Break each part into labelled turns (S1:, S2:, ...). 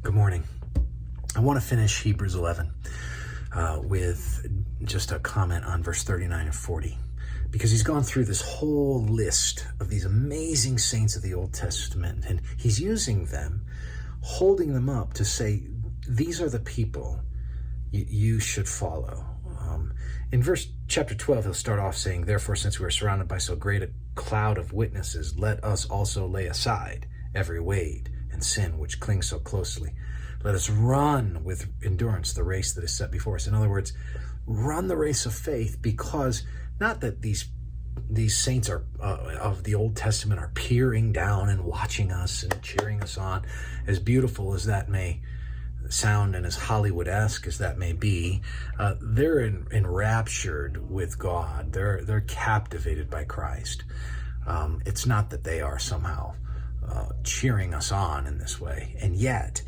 S1: Good morning. I want to finish Hebrews 11 with just a comment on verse 39 and 40, because he's gone through this whole list of these amazing saints of the Old Testament, and he's using them, holding them up to say, these are the people you should follow. In chapter 12, he'll start off saying, therefore, since we are surrounded by so great a cloud of witnesses, let us also lay aside every weight and sin which clings so closely. Let us run with endurance the race that is set before us. In other words, run the race of faith, because not that these saints are of the Old Testament are peering down and watching us and cheering us on, as beautiful as that may sound and as Hollywood-esque as that may be. They're enraptured with God. They're captivated by Christ. It's not that they are somehow cheering us on in this way. And yet,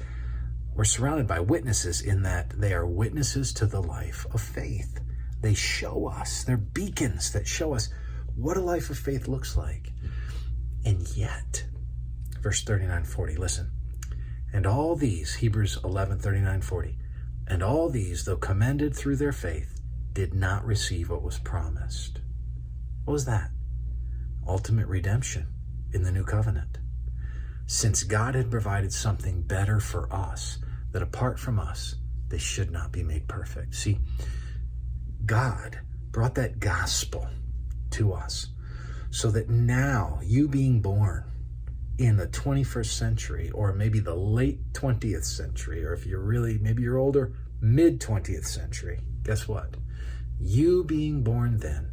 S1: we're surrounded by witnesses in that they are witnesses to the life of faith. They show us, they're beacons that show us what a life of faith looks like. And yet, verse 39-40, listen. And all these, Hebrews 11, 39-40, and all these, though commended through their faith, did not receive what was promised. What was that? Ultimate redemption in the new covenant. Since God had provided something better for us, that apart from us, they should not be made perfect. See, God brought that gospel to us so that now, you being born in the 21st century, or maybe the late 20th century, or if you're really, maybe you're older, mid 20th century, guess what? You being born then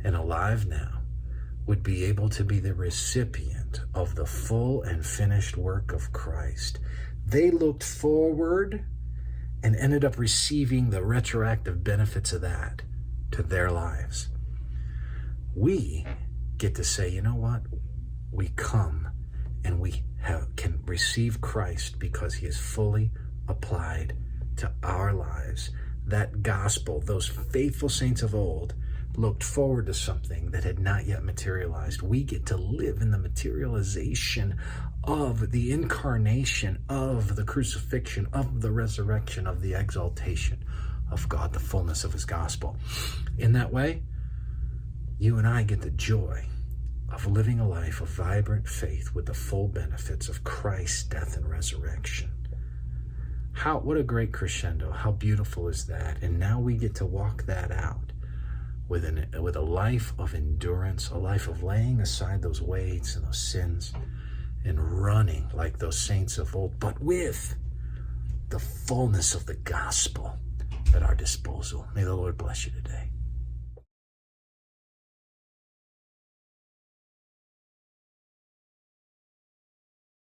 S1: and alive now would be able to be the recipient of the full and finished work of Christ. They looked forward and ended up receiving the retroactive benefits of that to their lives. We get to say, you know what? We come and we can receive Christ because he is fully applied to our lives. That gospel, those faithful saints of old, looked forward to something that had not yet materialized. We get to live in the materialization of the incarnation, of the crucifixion, of the resurrection, of the exaltation of God, the fullness of his gospel. In that way, you and I get the joy of living a life of vibrant faith with the full benefits of Christ's death and resurrection. What a great crescendo. How beautiful is that? And now we get to walk that out with a life of endurance, a life of laying aside those weights and those sins and running like those saints of old, but with the fullness of the gospel at our disposal. May the Lord bless you today.